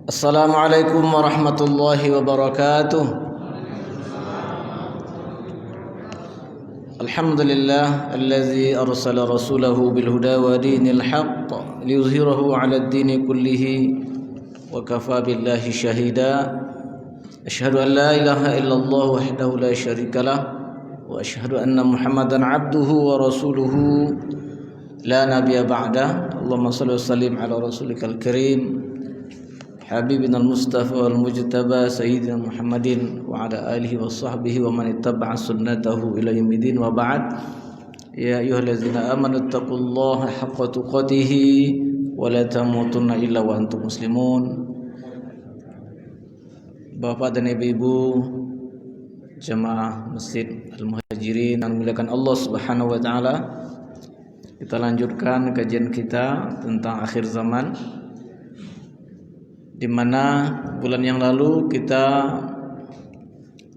Assalamualaikum warahmatullahi wabarakatuh. Alhamdulillah allazi arsala rasulahu bil huda wa dinil haqq liyuzhirahu 'ala ad-dini kullihi wa kafa billahi shahida. Asyhadu an la ilaha illallah wahdahu la syarikalah wa asyhadu anna Muhammadan 'abduhu wa rasuluhu la nabiyya ba'da. Allahumma shalli wa sallim 'ala rasulikal karim Habibina al-Mustafa wal-Mujtaba Sayyidina Muhammadin wa ala alihi wa sahbihi wa man ittaba'a sunnatahu ila yaumil wa ba'd. Ya ayyuhallazina amanu taqullaha haqqa tuqatih wa la tamutunna illa wa antum muslimun. Bapak dan Ibu jemaah Masjid Al-Muhajirin yang dimuliakan Allah Subhanahu wa taala, kita lanjutkan kajian kita tentang akhir zaman, di mana bulan yang lalu kita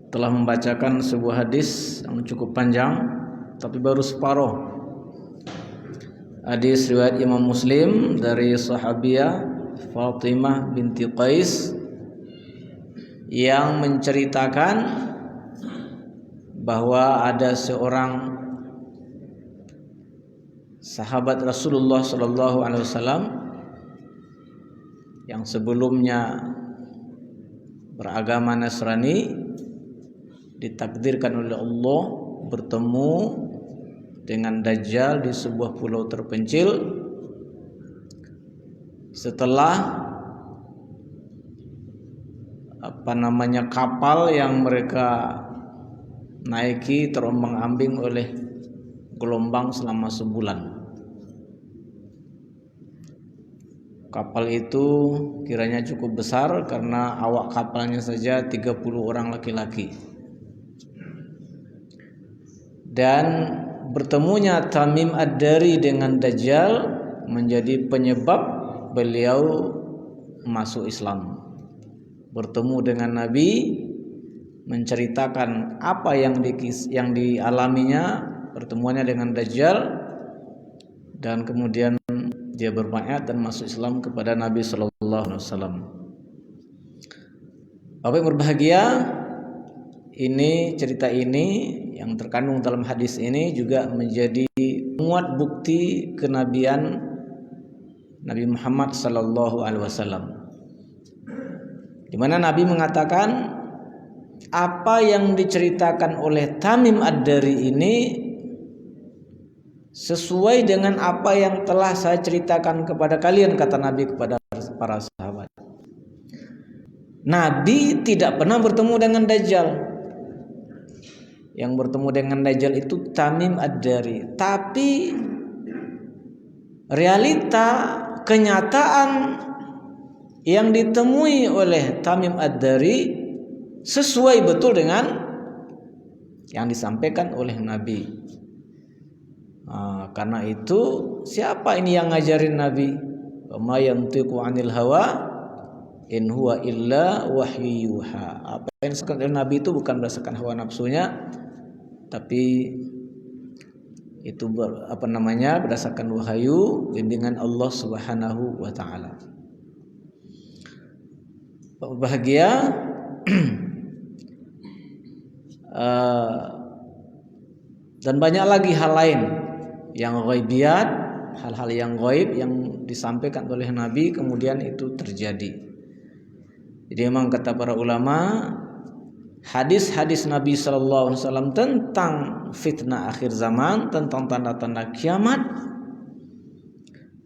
telah membacakan sebuah hadis yang cukup panjang, tapi baru separuh. Hadis riwayat Imam Muslim dari sahabiah Fatimah binti Qais yang menceritakan bahwa ada seorang sahabat Rasulullah SAW yang sebelumnya beragama Nasrani, ditakdirkan oleh Allah bertemu dengan Dajjal di sebuah pulau terpencil setelah kapal yang mereka naiki terombang-ambing oleh gelombang selama sebulan. Kapal itu kiranya cukup besar karena awak kapalnya saja 30 orang laki-laki. Dan bertemunya Tamim Ad-Dari dengan Dajjal menjadi penyebab beliau masuk Islam. Bertemu dengan Nabi, menceritakan apa yang dialaminya, pertemuannya dengan Dajjal, dan kemudian dia berbaiat dan masuk Islam kepada Nabi sallallahu alaihi wasallam. Bapak yang berbahagia, cerita ini yang terkandung dalam hadis ini juga menjadi muat bukti kenabian Nabi Muhammad sallallahu alaihi wasallam, di mana Nabi mengatakan apa yang diceritakan oleh Tamim Ad-Dari ini sesuai dengan apa yang telah saya ceritakan kepada kalian, kata Nabi kepada para sahabat. Nabi tidak pernah bertemu dengan Dajjal. Yang bertemu dengan Dajjal itu Tamim Ad-Dari. Tapi realita, kenyataan yang ditemui oleh Tamim Ad-Dari sesuai betul dengan yang disampaikan oleh Nabi. Karena itu siapa ini yang ngajarin Nabi? Wa yantiqu 'anil hawa in huwa illa wahyu yuha. Apa yang disampaikan oleh Nabi itu bukan berdasarkan hawa nafsunya, tapi itu berdasarkan wahyu bimbingan Allah Subhanahu wa taala. Bahagia dan banyak lagi hal lain yang ghaibiyat, hal-hal yang gaib yang disampaikan oleh Nabi kemudian itu terjadi. Jadi memang kata para ulama, hadis-hadis Nabi sallallahu alaihi wasallam tentang fitnah akhir zaman, tentang tanda-tanda kiamat,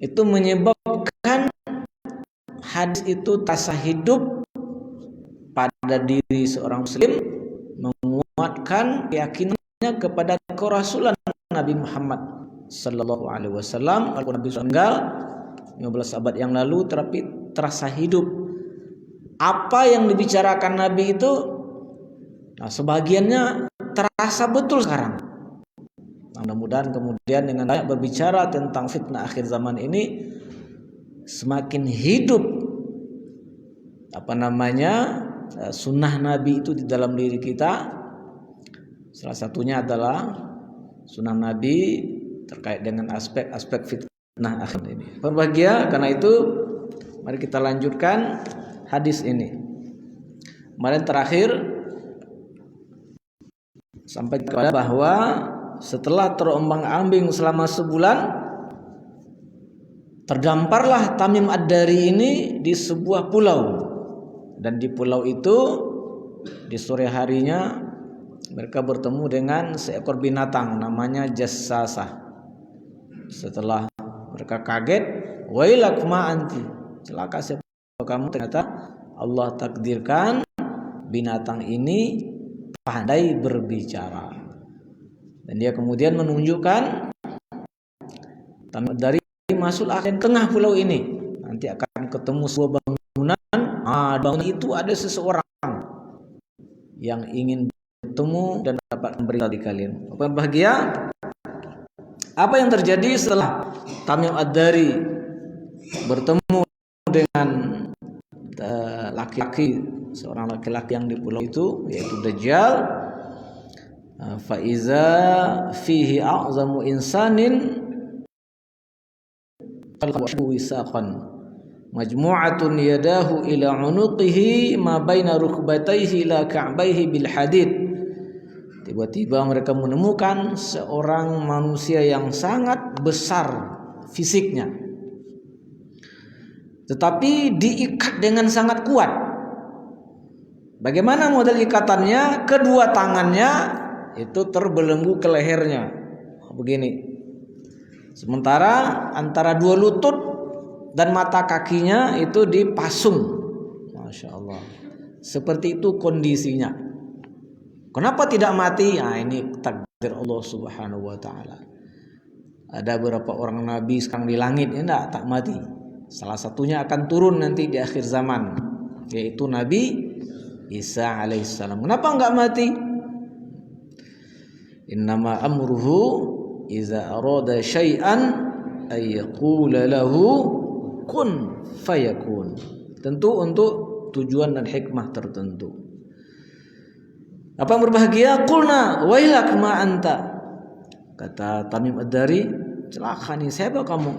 itu menyebabkan hadis itu terasa hidup pada diri seorang muslim, menguatkan keyakinannya kepada kerasulan Nabi Muhammad sallallahu alaihi wasallam. Walaupun Nabi meninggal 15 abad yang lalu, tetapi terasa hidup apa yang dibicarakan Nabi itu. Sebagiannya terasa betul sekarang. Mudah-mudahan kemudian dengan banyak berbicara tentang fitnah akhir zaman ini, semakin hidup sunnah Nabi itu di dalam diri kita. Salah satunya adalah sunnah Nabi terkait dengan aspek-aspek fitnah akhir ini. Berbahagia, karena itu mari kita lanjutkan hadis ini. Kemarin terakhir sampai kepada bahwa setelah terombang-ambing selama sebulan, terdamparlah Tamim Ad-Dari ini di sebuah pulau, dan di pulau itu di sore harinya mereka bertemu dengan seekor binatang namanya Jassasah. Setelah mereka kaget, wailak ma anti, celaka siapa kamu, ternyata Allah takdirkan binatang ini pandai berbicara. Dan dia kemudian menunjukkan Tamim Ad-Dari masuk akan tengah pulau ini, nanti akan ketemu sebuah bangunan. Bangunan itu ada seseorang yang ingin bertemu dan dapat memberitahu di kalian. Apa yang bahagia? Apa yang terjadi setelah Tamim Ad-Dari bertemu dengan seorang laki-laki yang di pulau itu, yaitu Dajjal. Faiza fihi a'zamu insanin wisaqan majmu'atun yadahu ila unuqihi ma baina rukbatayhi ila ka'bayhi bil hadid. Tiba-tiba mereka menemukan seorang manusia yang sangat besar fisiknya, tetapi diikat dengan sangat kuat. Bagaimana model ikatannya? Kedua tangannya itu terbelenggu ke lehernya, begini. Sementara antara dua lutut dan mata kakinya itu dipasung. Masya Allah. Seperti itu kondisinya. Kenapa tidak mati? Ini takdir Allah Subhanahu wa ta'ala. Ada beberapa orang nabi sekarang di langit, tak mati. Salah satunya akan turun nanti di akhir zaman, yaitu Nabi Isa alaihissalam. Kenapa enggak mati? Innama amruhu iza arada syai'an ay yaqula lahu kun fayakun. Tentu untuk tujuan dan hikmah tertentu. Apa yang berbahagia? Qulna wailak ma anta. Kata Tamim Ad-Dari, celaka nih, siapa kamu?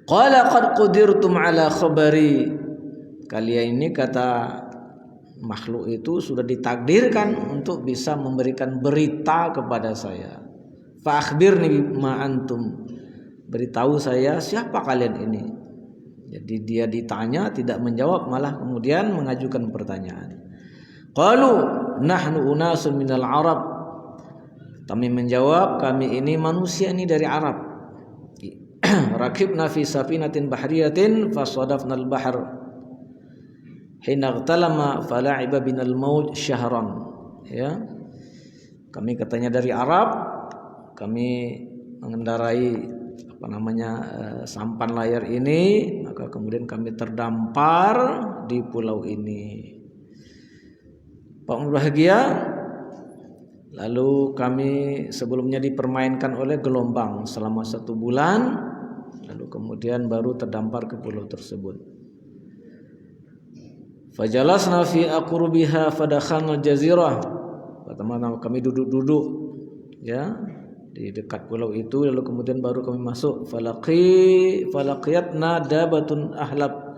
Qala qad qudirtum ala khabari. Kalian ini, kata makhluk itu, sudah ditakdirkan untuk bisa memberikan berita kepada saya. Fa akhbirni ma antum. Beritahu saya siapa kalian ini. Jadi dia ditanya tidak menjawab, malah kemudian mengajukan pertanyaan. Qalu nahnu unasun minal Arab. Kami menjawab, kami ini manusia ini dari Arab. Rakibna fi safinatin bahriyatin fasadafna al-bahr. Hina ightalama fala'iba binal maut syahran. Ya. Kami katanya dari Arab, kami mengendarai sampan layar ini, maka kemudian kami terdampar di pulau ini. Pak berbahagia, lalu kami sebelumnya dipermainkan oleh gelombang selama 1 bulan, lalu kemudian baru terdampar ke pulau tersebut. Fajalasna fi aqrubiha fadakhalna jazirah. Pertama kami duduk-duduk ya di dekat pulau itu, lalu kemudian baru kami masuk. Falaqiyatna dabatun ahlab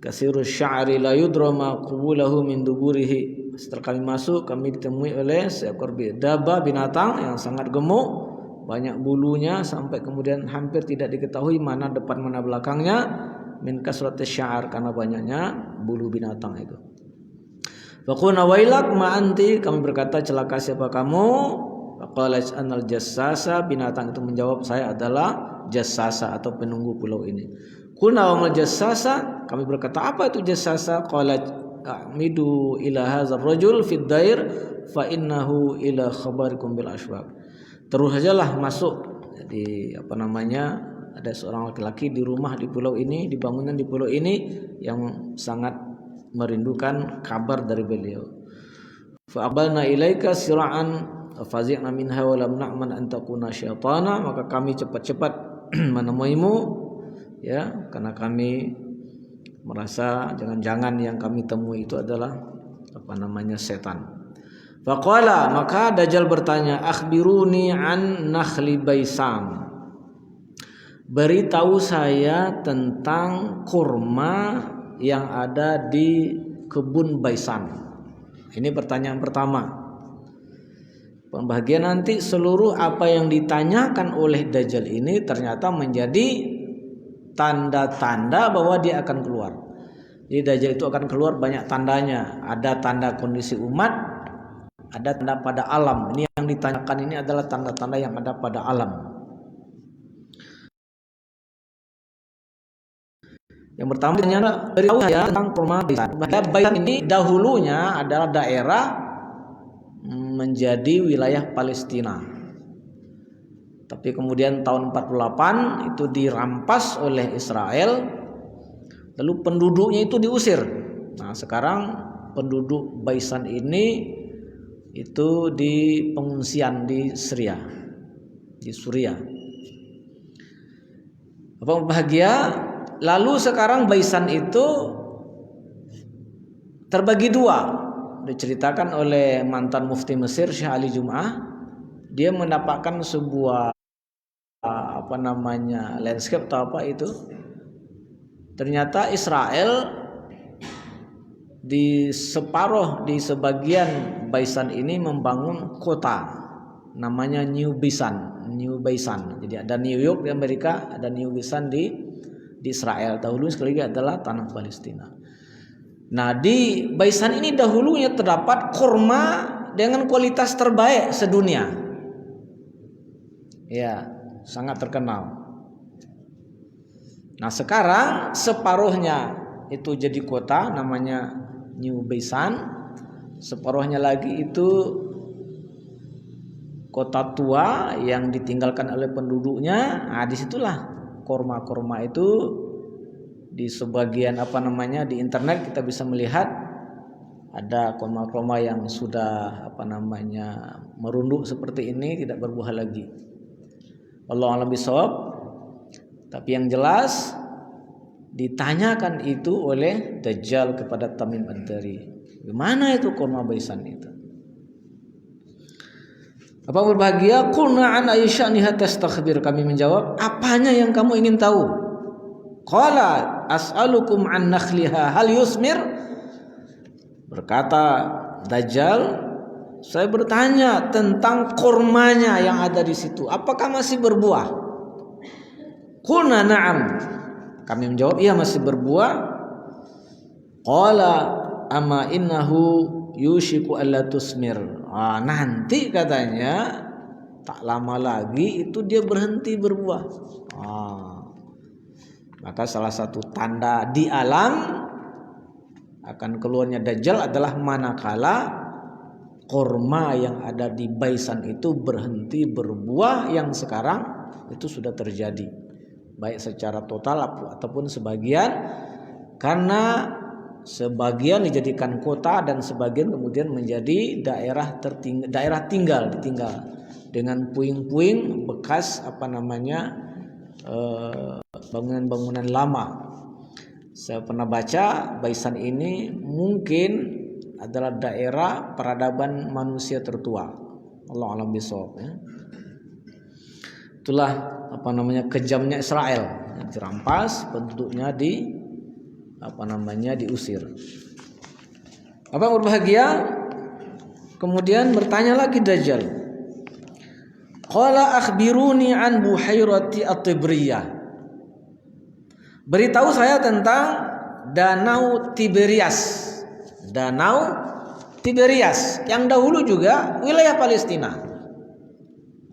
kasirus sya'ri la yudra ma qubulahu min duburihi. Setelah kami masuk, kami ditemui oleh seekor dabah, binatang yang sangat gemuk, banyak bulunya sampai kemudian hampir tidak diketahui mana depan mana belakangnya, min kasratis sya'ar, karena banyaknya bulu binatang itu. Faqulna wailak ma anti, kami berkata celaka siapa kamu? Faqala anal jassasa, binatang itu menjawab, saya adalah jassasa atau penunggu pulau ini. Qulna wa mal jassasa, kami berkata apa itu jassasa? Qala a'midu ila hadzal rajul fid dair fa innahu ila khabarikum bil asbab. Terus sajalah masuk. Jadi ada seorang laki-laki di rumah di pulau ini, di bangunan di pulau ini yang sangat merindukan kabar dari beliau. Fa aqbalna ilaika sira'an fazi'na minha wa lam na'man an takuna syaitana, maka kami cepat-cepat menemuimu ya, karena kami merasa jangan-jangan yang kami temui itu adalah setan. Faqala, maka Dajjal bertanya, akhbiruni an nakhli baisam, beritahu saya tentang kurma yang ada di kebun Baisan? Ini pertanyaan pertama. Pembagian nanti seluruh apa yang ditanyakan oleh Dajjal ini ternyata menjadi tanda-tanda bahwa dia akan keluar. Jadi Dajjal itu akan keluar banyak tandanya. Ada tanda kondisi umat, ada tanda pada alam. Ini yang ditanyakan ini adalah tanda-tanda yang ada pada alam. Yang pertama ternyata beritahu saya tentang kurma Baisan. Baisan ini dahulunya adalah daerah menjadi wilayah Palestina. Tapi kemudian tahun 48 itu dirampas oleh Israel, lalu penduduknya itu diusir. Nah, sekarang penduduk Baisan ini itu di pengungsian di Syria, di Suriah. Bapak bahagia, lalu sekarang Baisan itu terbagi dua. Diceritakan oleh mantan mufti Mesir Syekh Ali Jum'ah, dia mendapatkan sebuah landscape atau apa itu. Ternyata Israel di sebagian Baisan ini membangun kota namanya New Baisan. Jadi ada New York di Amerika, ada New Baisan di Israel. Dahulu sekali lagi adalah tanah Palestina. Nah, di Baisan ini dahulunya terdapat kurma dengan kualitas terbaik sedunia. Ya, sangat terkenal. Nah, sekarang separuhnya itu jadi kota namanya New Baisan, separuhnya lagi itu kota tua yang ditinggalkan oleh penduduknya. Nah, disitulah kurma-kurma itu. Di sebagian di internet kita bisa melihat ada kurma-kurma yang sudah merunduk seperti ini, tidak berbuah lagi. Wallahu a'lam bishawab. Tapi yang jelas ditanyakan itu oleh Dajjal kepada Tamim Ad-Dari. Gimana itu kurma Baisan itu? Apa berbahagia? Qulna an ayyashaniha tastakhbir. Kami menjawab, apanya yang kamu ingin tahu? Qala as'alukum an nakhliha hal yusmir. Berkata Dajjal, saya bertanya tentang kurmanya yang ada di situ, apakah masih berbuah? Qulna na'am. Kami menjawab, iya masih berbuah. Qala amma innahu yushiku alla tusmir. Nanti katanya tak lama lagi itu dia berhenti berbuah. Maka salah satu tanda di alam akan keluarnya Dajjal adalah manakala kurma yang ada di Baisan itu berhenti berbuah, yang sekarang itu sudah terjadi, baik secara total ataupun sebagian, karena sebagian dijadikan kota dan sebagian kemudian menjadi daerah tinggal dengan puing-puing bekas bangunan-bangunan lama. Saya pernah baca Baisan ini mungkin adalah daerah peradaban manusia tertua. Allah a'lam bishawab. Itulah kejamnya Israel, dirampas, penduduknya diusir. Apa berbahagia? Kemudian bertanya lagi Dajjal. Qala akhbiruni an buhairati at-Tibriyah. Beritahu saya tentang Danau Tiberias. Danau Tiberias yang dahulu juga wilayah Palestina,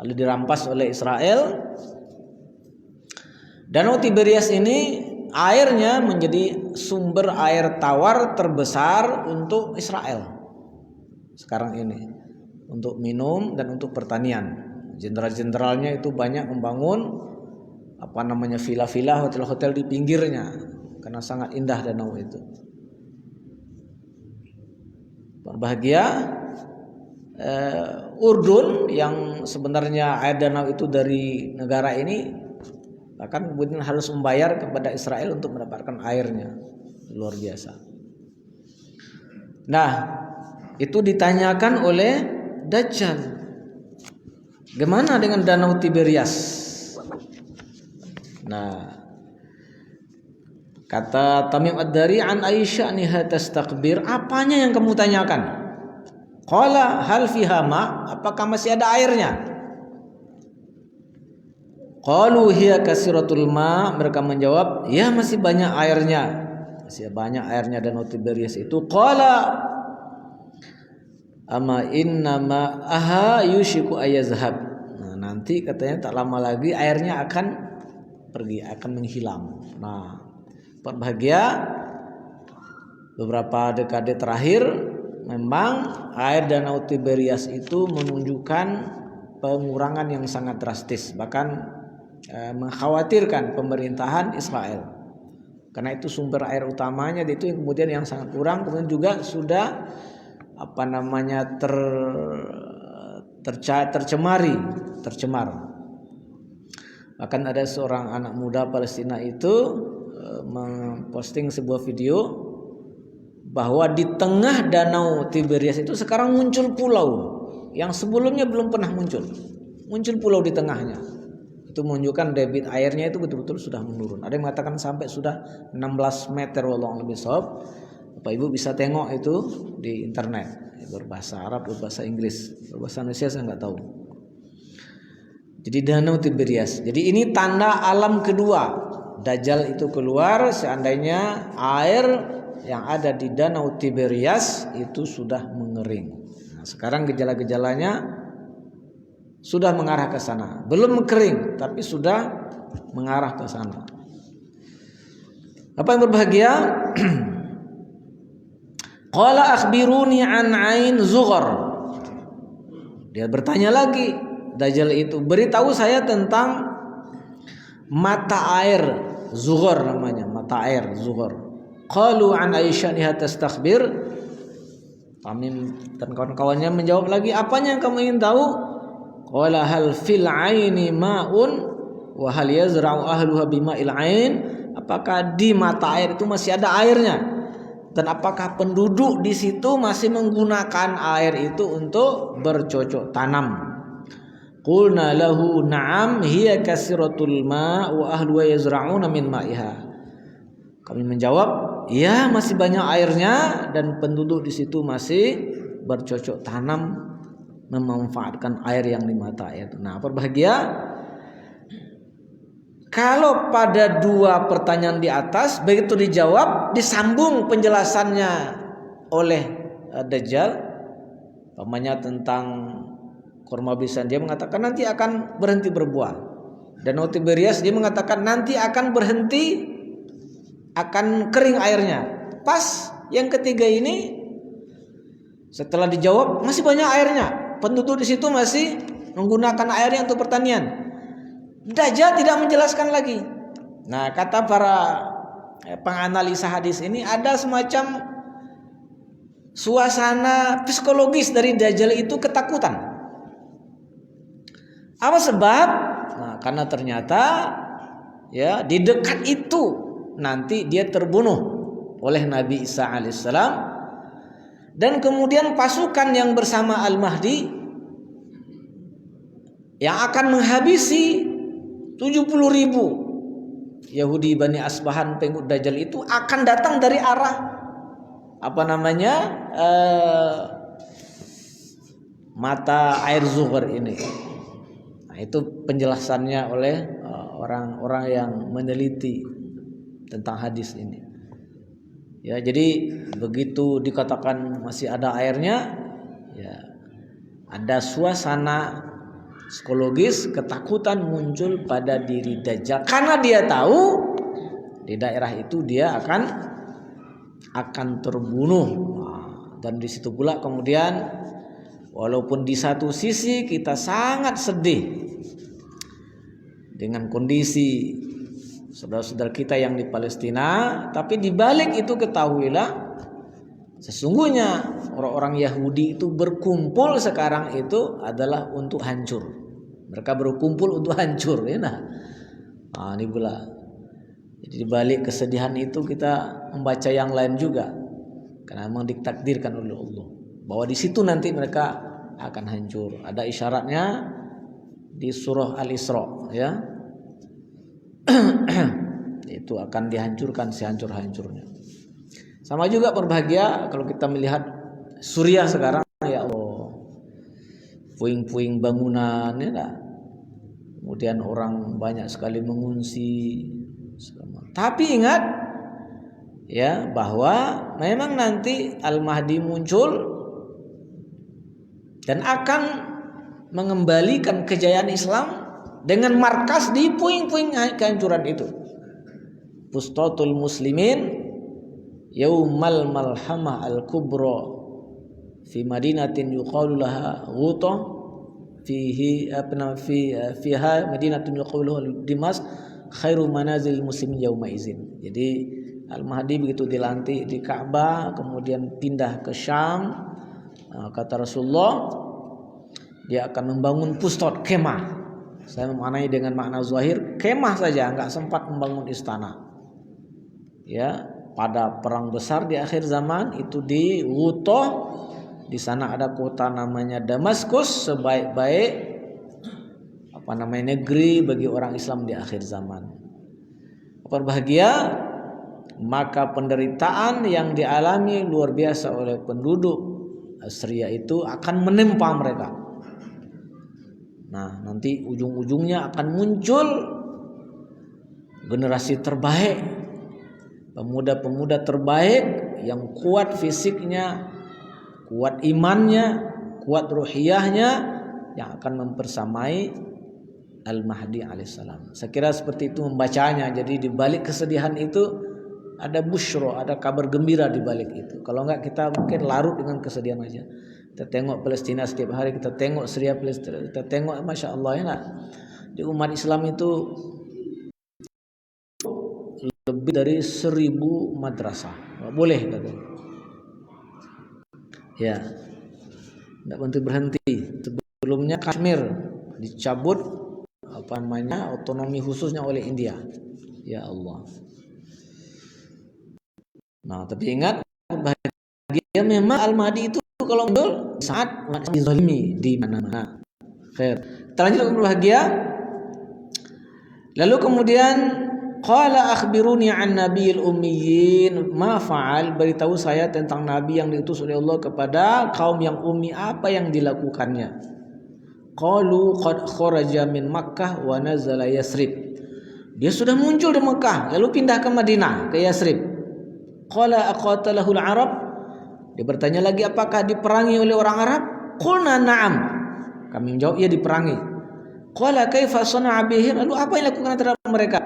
lalu dirampas oleh Israel. Danau Tiberias ini airnya menjadi sumber air tawar terbesar untuk Israel sekarang ini, untuk minum dan untuk pertanian. Jenderal-jenderalnya itu banyak membangun villa-villa, hotel-hotel di pinggirnya karena sangat indah danau itu. Berbahagia Urdun yang sebenarnya air danau itu dari negara ini, bahkan kemudian harus membayar kepada Israel untuk mendapatkan airnya. Luar biasa. Nah, itu ditanyakan oleh Dajjal, gimana dengan Danau Tiberias? Nah, Kata Tamim Ad-Dari an Aisyah niha tastakbir, apanya yang kamu tanyakan? Qala hal fiha ma, apakah masih ada airnya? Qalu hiya kasiratul ma, mereka menjawab, ya masih banyak airnya. Masih banyak airnya Danau Tiberias itu. Qala ama inna ma aha yushiku ayazhab. Nah, nanti katanya tak lama lagi airnya akan pergi, akan menghilang. Nah, berbahagia beberapa dekade terakhir memang air Danau Tiberias itu menunjukkan pengurangan yang sangat drastis, bahkan mengkhawatirkan pemerintahan Israel, karena itu sumber air utamanya itu yang kemudian yang sangat kurang, kemudian juga sudah tercemar. Bahkan ada seorang anak muda Palestina itu memposting sebuah video bahwa di tengah Danau Tiberias itu sekarang muncul pulau yang sebelumnya belum pernah muncul pulau di tengahnya. Itu menunjukkan debit airnya itu betul-betul sudah menurun. Ada yang mengatakan sampai sudah 16 meter, wallahu a'lam bishawab. Bapak Ibu bisa tengok itu di internet, berbahasa Arab, berbahasa Inggris, berbahasa Indonesia saya nggak tahu. Jadi Danau Tiberias. Jadi ini tanda alam kedua. Dajjal itu keluar seandainya air yang ada di Danau Tiberias itu sudah mengering. Nah, sekarang gejala-gejalanya sudah mengarah ke sana. Belum kering, tapi sudah mengarah ke sana. Apa yang berbahagia? Qala akhbiruni an ain zughar. Dia bertanya lagi, Dajjal itu, beritahu saya tentang mata air zughar, namanya mata air zughar. Qalu an Aisyah niha tastakhbir. Tamim dan kawan-kawannya menjawab lagi, apanya yang kamu ingin tahu? Qala hal fil aini ma'un wa hal yazra'u ahluha bima'il ain. Apakah di mata air itu masih ada airnya? Dan apakah penduduk di situ masih menggunakan air itu untuk bercocok tanam? Qulna lahu na'am hiya kasiratul ma' wa ahluha yazra'una min ma'iha. Kami menjawab, ya masih banyak airnya dan penduduk di situ masih bercocok tanam memanfaatkan air yang di mata air. Nah, berbahagia kalau pada dua pertanyaan di atas begitu dijawab, disambung penjelasannya oleh Dajjal, umpamanya tentang kurma bisan, dia mengatakan nanti akan berhenti berbuah. Danau Tiberias dia mengatakan nanti akan berhenti, akan kering airnya. Pas yang ketiga ini setelah dijawab masih banyak airnya, penduduk di situ masih menggunakan airnya untuk pertanian. Dajjal tidak menjelaskan lagi. Nah, kata para penganalisa hadis ini ada semacam suasana psikologis dari Dajjal itu ketakutan. Apa sebab? Nah, karena ternyata ya di dekat itu nanti dia terbunuh oleh Nabi Isa alaihissalam, dan kemudian pasukan yang bersama Al-Mahdi yang akan menghabisi 70.000 Yahudi Bani Asbahan pengikut Dajjal itu akan datang dari arah mata air zughar ini. Nah, itu penjelasannya oleh orang-orang yang meneliti tentang hadis ini. Ya, jadi begitu dikatakan masih ada airnya, ya ada suasana psikologis ketakutan muncul pada diri Dajjal karena dia tahu di daerah itu dia akan terbunuh. Nah, dan di situ pula kemudian walaupun di satu sisi kita sangat sedih dengan kondisi saudara-saudara kita yang di Palestina, tapi di balik itu ketahuilah sesungguhnya orang-orang Yahudi itu berkumpul sekarang itu adalah untuk hancur. Mereka berkumpul untuk hancur, ya nah. Nah, ini pula. Jadi di balik kesedihan itu kita membaca yang lain juga, karena memang ditakdirkan oleh Allah bahwa di situ nanti mereka akan hancur. Ada isyaratnya di surah Al-Isra, ya. itu akan dihancurkan sehancur-hancurnya. Sama juga berbahagia kalau kita melihat Suriah sekarang, ya Allah, puing-puing bangunan, ya tak? Kemudian orang banyak sekali mengungsi. Tapi ingat ya bahwa memang nanti Al-Mahdi muncul dan akan mengembalikan kejayaan Islam dengan markas di puing-puing kehancuran itu. Fustatul Muslimin Yaumal Malhamah Al-Kubra fi Madinatin yuqalu laha Ghuta fiha Madinatun yuqalu laha Dimas khairu manazil muslimin yauma izin. Jadi Al-Mahdi begitu dilantik di Ka'bah, kemudian pindah ke Syam, kata Rasulullah dia akan membangun pustot, kemah. Saya memaknai dengan makna zahir kemah saja, enggak sempat membangun istana. Ya, pada perang besar di akhir zaman itu di Ghuta, di sana ada kota namanya Damaskus, sebaik-baik negeri bagi orang Islam di akhir zaman. Berbahagia, maka penderitaan yang dialami luar biasa oleh penduduk Syria itu akan menempa mereka. Nah, nanti ujung-ujungnya akan muncul generasi terbaik, pemuda-pemuda terbaik yang kuat fisiknya, kuat imannya, kuat ruhiyahnya, yang akan mempersamai Al-Mahdi alaihissalam. Saya kira seperti itu membacanya. Jadi di balik kesedihan itu ada busyro, ada kabar gembira di balik itu. Kalau enggak kita mungkin larut dengan kesedihan aja. Kita tengok Palestina setiap hari, kita tengok Syria, Palestina, kita tengok, masya Allah ya nak. Di umat Islam itu lebih dari 1000 madrasah. Boleh katanya. Ya, tidak berhenti. Sebelumnya Kashmir dicabut otonomi khususnya oleh India. Ya Allah. Nah, tapi ingat bahagia memang Al-Mahdi itu kalau muncul saat dizalimi di mana-mana. Khair. Kita lanjut berbahagia. Lalu kemudian qala akhbiruni an nabiyil ummiyin ma fa'al, beritahu saya tentang nabi yang diutus oleh Allah kepada kaum yang ummi, apa yang dilakukannya. Qalu qad kharaja min Makkah wa nazala Yasrib. Dia sudah muncul di Mekah lalu pindah ke Madinah, ke Yasrib. Qala aqatalahu al-Arab. Dia bertanya lagi, apakah diperangi oleh orang Arab? Qulna na'am. Kami menjawab ya diperangi. Qala kaifa sana'a bihim? Lalu apa yang dilakukan terhadap mereka?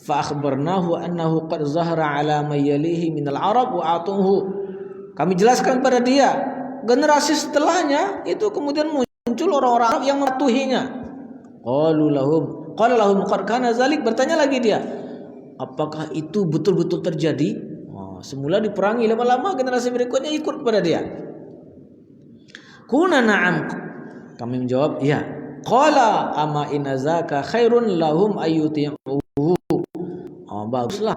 Fa akhbarnahu annahu qad zahara ala may yalihi min al-Arab wa atuhu. Kami jelaskan pada dia, generasi setelahnya itu kemudian muncul orang-orang Arab yang mematuhinya. Qala lahum qad kana zalik. Bertanya lagi dia, apakah itu betul-betul terjadi? Semula diperangi, lama-lama generasi berikutnya ikut kepada dia. Kuna na'am. Kami menjawab, iya. Qala ama inazaka khairun lahum ayyuti'uhu. Baguslah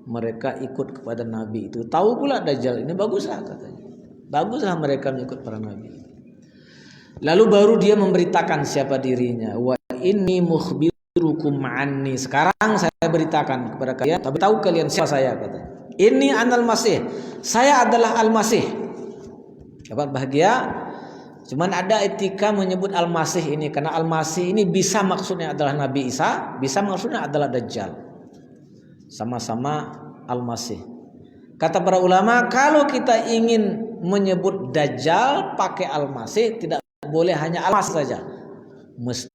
mereka ikut kepada Nabi itu. Tahu pula Dajjal ini, baguslah katanya. Baguslah mereka mengikut para Nabi. Lalu baru dia memberitakan siapa dirinya. Wa inni mukhbirukum anni. Sekarang saya beritakan kepada kalian, tapi tahu kalian siapa saya, katanya. Ini anal masih, saya adalah Al-Masih. Dapat bahagia. Cuman ada etika menyebut Al-Masih ini, karena Al-Masih ini bisa maksudnya adalah Nabi Isa, bisa maksudnya adalah Dajjal. Sama-sama Al-Masih. Kata para ulama, kalau kita ingin menyebut Dajjal pakai Al-Masih, tidak boleh hanya Al-Masih saja. Mesti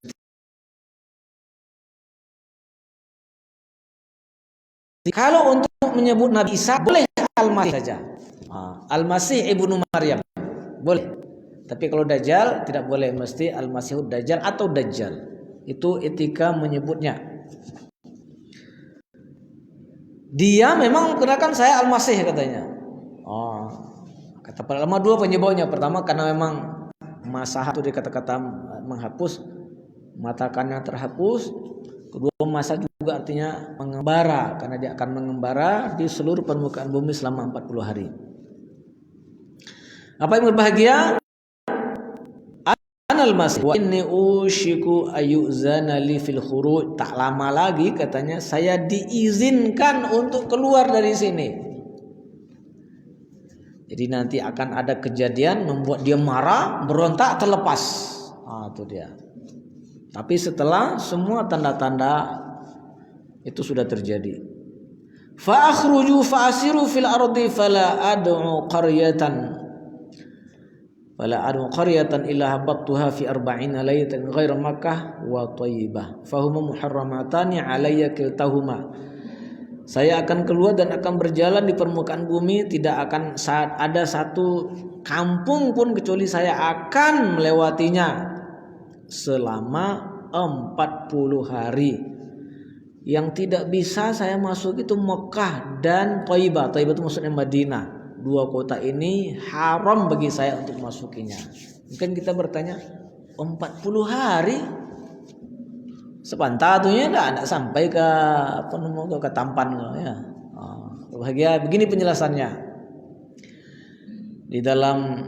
kalau untuk menyebut Nabi Isa boleh Al-Masih saja. Al-Masih ibnu Maryam boleh. Tapi kalau Dajjal tidak boleh, mesti Al-Masihud Dajjal atau Dajjal. Itu etika menyebutnya. Dia memang menggunakan saya Al-Masih katanya. Kata para ulama dua penyebabnya. Pertama karena memang masah itu dikata-kata menghapus, mata kanannya terhapus. Kedua, masa juga artinya mengembara, karena dia akan mengembara di seluruh permukaan bumi selama 40 hari. Apa yang berbahagia? Ana Anal masih wa inni ushiku ayuzana li fil khuruj. Tak lama lagi katanya saya diizinkan untuk keluar dari sini. Jadi nanti akan ada kejadian membuat dia marah, berontak, terlepas. Itu dia. Tapi setelah semua tanda-tanda itu sudah terjadi. Fa akhruju fa asiru fil ardi fala ad'u qaryatan illa habattuha fi 40 laylatan ghaira Makkah wa Thayyibah fahuma muharramatani alayya kiltahuma. Saya akan keluar dan akan berjalan di permukaan bumi, tidak akan saat ada satu kampung pun kecuali saya akan melewatinya selama 40 hari. Yang tidak bisa saya masuk itu Mekah dan Thayyibah. Thayyibah itu maksudnya Madinah. Dua kota ini haram bagi saya untuk masukinya. Mungkin kita bertanya, 40 hari sepantatunya enggak sampai ke ke Tampan ya. Bahagia begini penjelasannya. Di dalam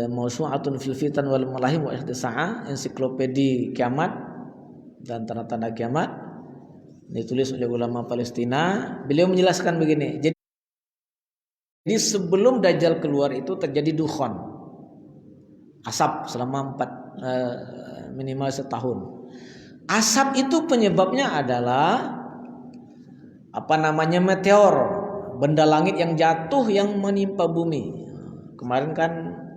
Mawsu'atun fil Fitan wal Malahim wa Ihtisa'ah, ensiklopedi kiamat dan tanda-tanda kiamat, ditulis oleh ulama Palestina. Beliau menjelaskan begini. Jadi sebelum Dajjal keluar itu terjadi dukhon, asap selama minimal setahun. Asap itu penyebabnya adalah meteor, benda langit yang jatuh yang menimpa bumi. Kemarin kan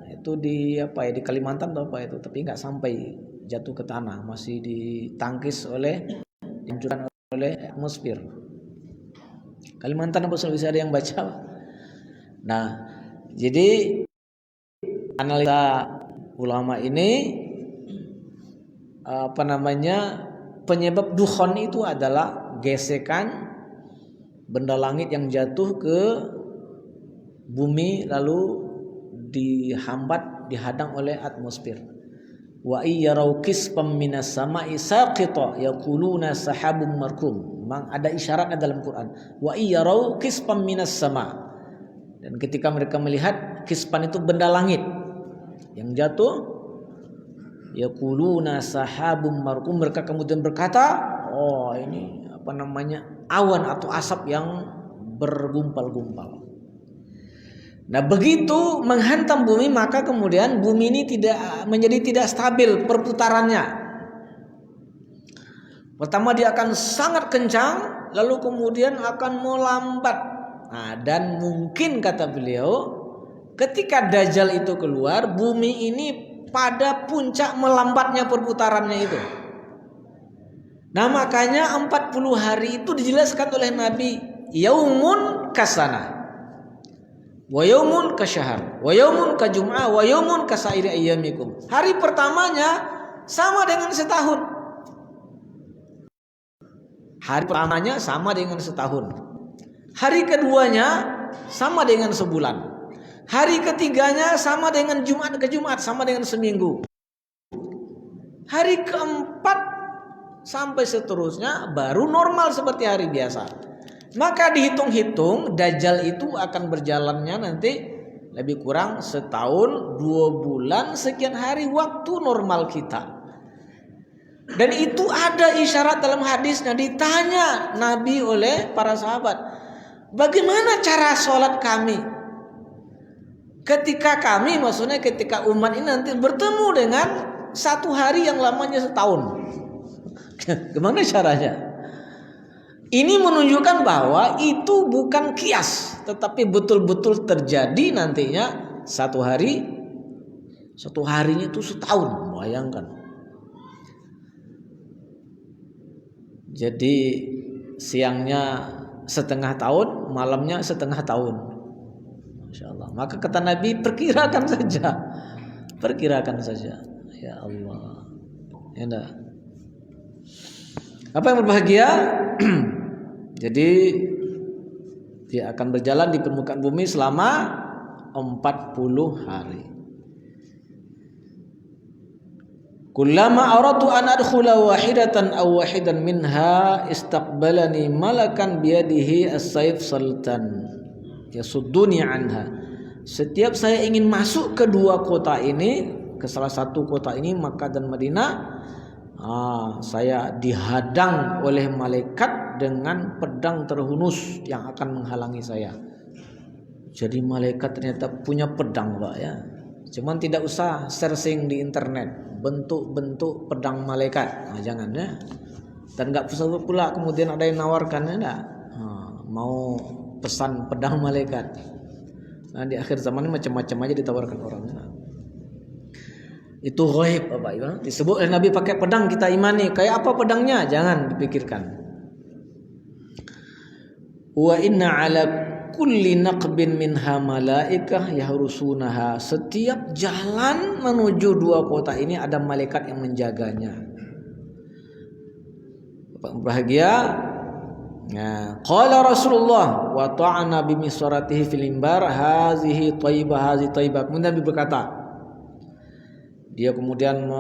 itu di Kalimantan atau apa itu, tapi nggak sampai jatuh ke tanah, masih ditangkis dihancurkan oleh atmosfer. Kalimantan apa Sulawesi ada yang baca? Nah, jadi analisa ulama ini penyebab dukhon itu adalah gesekan benda langit yang jatuh ke bumi lalu dihadang oleh atmosfer. Wa iyyarau qisfam minas sama'i saqita yaquluna sahabun markum. Memang ada isyaratnya dalam Quran. Wa iyyarau qisfam minas sama'. Dan ketika mereka melihat kispan itu benda langit yang jatuh, yaquluna sahabun markum, mereka kemudian berkata, oh ini awan atau asap yang bergumpal-gumpal. Nah, begitu menghantam bumi, maka kemudian bumi ini tidak stabil perputarannya. Pertama dia akan sangat kencang, lalu kemudian akan melambat. Nah, dan mungkin kata beliau, ketika Dajjal itu keluar, bumi ini pada puncak melambatnya perputarannya itu. Nah, makanya 40 hari itu dijelaskan oleh Nabi, yaumun kasana, wa yaumun kasyahr, wa yaumun kajum'ah, wa yaumun kasairi ayyamikum. Hari pertamanya sama dengan setahun. Hari pertamanya sama dengan setahun. Hari keduanya sama dengan sebulan. Hari ketiganya sama dengan Jumat ke Jumat, sama dengan seminggu. Hari keempat sampai seterusnya baru normal seperti hari biasa. Maka dihitung-hitung Dajjal itu akan berjalannya nanti lebih kurang setahun, 2 bulan, sekian hari waktu normal kita. Dan itu ada isyarat dalam hadisnya. Ditanya Nabi oleh para sahabat, bagaimana cara sholat kami ketika umat ini nanti bertemu dengan satu hari yang lamanya setahun? Gimana caranya? Ini menunjukkan bahwa itu bukan kias, tetapi betul-betul terjadi nantinya satu harinya itu setahun. Bayangkan. Jadi siangnya setengah tahun, malamnya setengah tahun. Masya Allah. Maka kata Nabi, perkirakan saja. Ya Allah. Ya enggak? Apa yang berbahagia? Jadi dia akan berjalan di permukaan bumi selama 40 hari. Kullama aradtu an adkhula wahidatan aw wahidan minha istaqbalani malakan biyadihi as-sayf sultan yasudduni anha. setiap saya ingin masuk ke dua kota ini, ke salah satu kota ini, Makkah dan Madinah, saya dihadang oleh malaikat dengan pedang terhunus yang akan menghalangi saya. Jadi malaikat ternyata punya pedang, Pak, ya. Cuman tidak usah searching di internet bentuk-bentuk pedang malaikat, jangan ya. Dan nggak usah pula kemudian ada yang nawarkan, ya, mau pesan pedang malaikat. Nah, di akhir zaman ini macam-macam aja ditawarkan orang. Itu ghaib, Bapak Ibu. Disebut oleh Nabi pakai pedang, kita imani. Kayak apa pedangnya? Jangan dipikirkan. Wa inna ala kulli naqbin minha malaikah yahrusunaha. Setiap jalan menuju dua kota ini ada malaikat yang menjaganya. Bapak bahagia. Qala Rasulullah wa ta'ana bi misratihi fil mimbar hazihi thayyibah hazihi thayyibah. Kemudian Nabi berkata, dia kemudian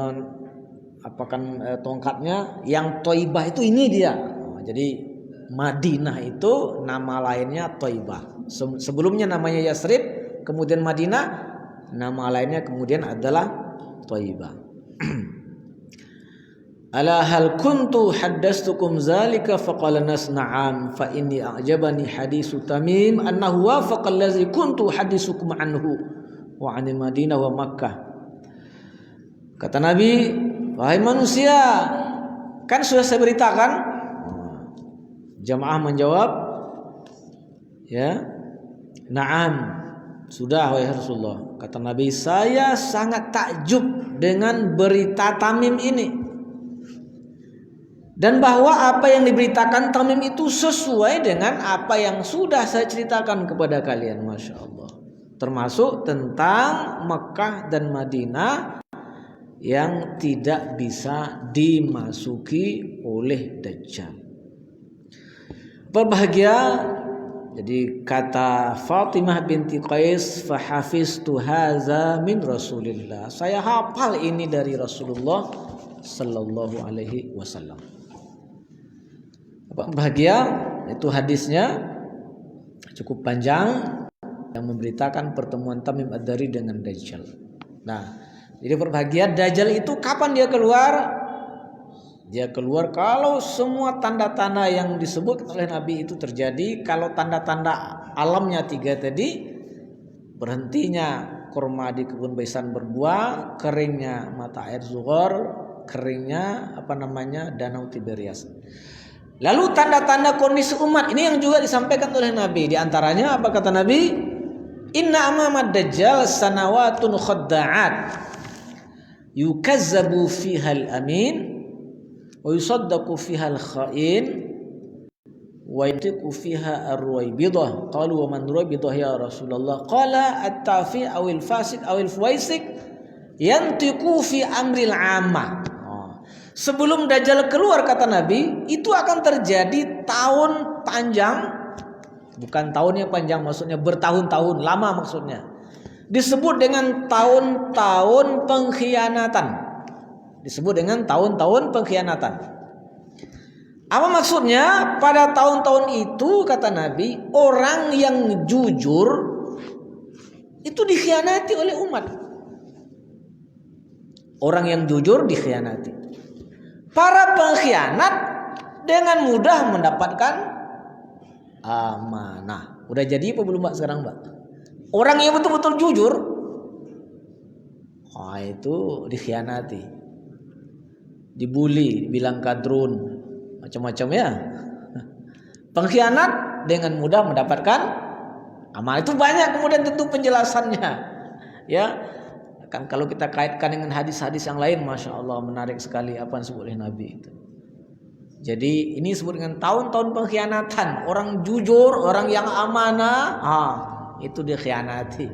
apakan tongkatnya, yang thayyibah itu ini dia. Jadi Madinah itu nama lainnya Thayyibah. Sebelumnya namanya Yasrib, kemudian Madinah, nama lainnya kemudian adalah Thayyibah. Ala hal kuntu haddastukum zalika faqala nas na'am fa inni a'jabani hadisu Tamim annahu wafaqa allazi kuntu hadisukum anhu wa 'anil Madinah wa Makkah. Kata Nabi, wahai manusia, kan sudah saya beritakan. Jamaah menjawab, ya, na'am, sudah wahai Rasulullah. Kata Nabi, saya sangat takjub dengan berita Tamim ini, dan bahwa apa yang diberitakan Tamim itu sesuai dengan apa yang sudah saya ceritakan kepada kalian. Masya Allah. Termasuk tentang Mekah dan Madinah yang tidak bisa dimasuki oleh Dajjal. Berbahagia. Jadi kata Fatimah binti Qais, fahafiztu hadza min Rasulillah. Saya hafal ini dari Rasulullah sallallahu alaihi wasallam. Bahagia, itu hadisnya cukup panjang yang memberitakan pertemuan Tamim Ad-Dari dengan Dajjal. Nah, jadi berbahagia, Dajjal itu kapan dia keluar? Dia keluar kalau semua tanda-tanda yang disebut oleh Nabi itu terjadi. Kalau tanda-tanda alamnya tiga tadi, berhentinya kurma di kebun Baisan berbuah, keringnya mata air Zuhur, keringnya danau Tiberias. Lalu tanda-tanda kondisi umat ini yang juga disampaikan oleh Nabi. Di antaranya apa kata Nabi? Inna amamad dajjal sanawatun khadda'at yukazzabu fihal amin wa yusaddaqu fiha al-kha'in wa yantiqu fiha ar-ruwaybidah. Qalu wa man ruwaybidah ya Rasulullah? Qala at-tafi aw al-fasik aw al-fuwaisik yantiqu fi amril 'ammah. Sebelum Dajjal keluar kata Nabi, itu akan terjadi tahun panjang. Bukan tahunnya panjang, maksudnya bertahun-tahun, lama maksudnya. Disebut dengan tahun-tahun pengkhianatan. Disebut dengan tahun-tahun pengkhianatan. Apa maksudnya? Pada tahun-tahun itu kata Nabi, orang yang jujur itu dikhianati oleh umat. Orang yang jujur dikhianati. Para pengkhianat dengan mudah mendapatkan amanah. Udah jadi apa belum Mbak sekarang Mbak? Orang yang betul-betul jujur, itu dikhianati. Dibully, bilang kadrun, macam-macam ya. Pengkhianat dengan mudah mendapatkan amal. Itu banyak kemudian tentu penjelasannya, ya. Kan kalau kita kaitkan dengan hadis-hadis yang lain, masya Allah menarik sekali apa yang disebut oleh Nabi itu. Jadi ini disebut dengan tahun-tahun pengkhianatan. Orang jujur, orang yang amanah, itu dikhianati,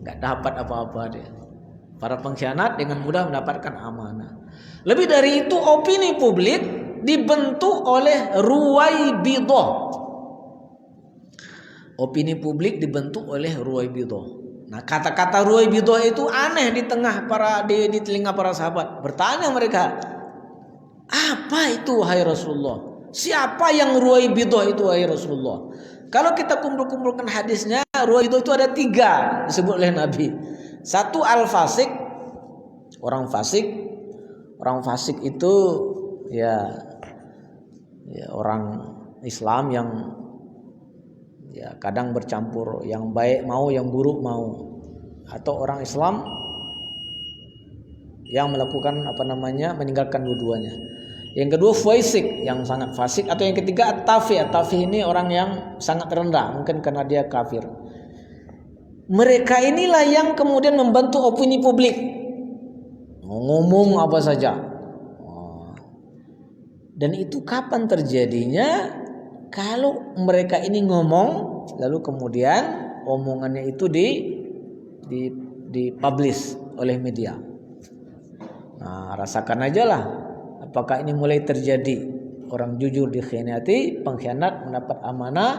nggak dapat apa-apa dia. Para pengkhianat dengan mudah mendapatkan amanah. Lebih dari itu, opini publik dibentuk oleh ruwaybidah. Opini publik dibentuk oleh ruwaybidah. Nah, kata-kata ruwaybidah itu aneh di telinga para sahabat. Bertanya mereka, apa itu wahai Rasulullah? Siapa yang ruwaybidah itu wahai Rasulullah? Kalau kita kumpul-kumpulkan hadisnya, Ruwaidah itu ada 3 disebut oleh Nabi. Satu al-fasik, orang fasik. Orang fasik itu ya orang Islam yang ya kadang bercampur, yang baik mau, yang buruk mau. Atau orang Islam yang melakukan meninggalkan dua-duanya. Yang kedua faisik, yang sangat fasik. Atau yang ketiga at-tafi. At-tafi ini orang yang sangat rendah, mungkin karena dia kafir. Mereka inilah yang kemudian membantu opini publik, ngomong apa saja. Dan itu kapan terjadinya? Kalau mereka ini ngomong, lalu kemudian omongannya itu dipublish oleh media. Nah, rasakan aja lah. Apakah ini mulai terjadi? Orang jujur dikhianati, pengkhianat mendapat amanah,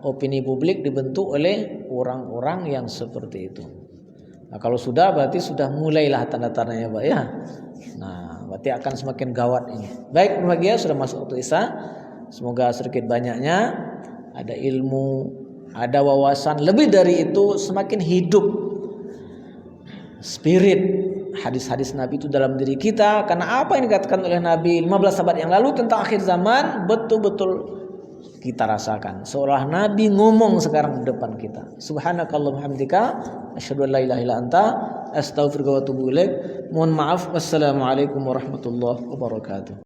opini publik dibentuk oleh orang-orang yang seperti itu. Nah, kalau sudah berarti sudah mulailah tanda-tandanya, Pak ya. Nah, berarti akan semakin gawat ini. Baik, berbahagia sudah masuk waktu Isya. Semoga sedikit banyaknya ada ilmu, ada wawasan, lebih dari itu semakin hidup spirit hadis-hadis Nabi itu dalam diri kita. Karena apa yang dikatakan oleh Nabi 15 abad yang lalu tentang akhir zaman betul-betul kita rasakan. Seolah Nabi ngomong sekarang di depan kita. Subhanakallahumma hamdika asyhadu an la ilaha illa anta astaghfiruka wa atubu ilaik. Mohon maaf. Wassalamualaikum warahmatullahi wabarakatuh.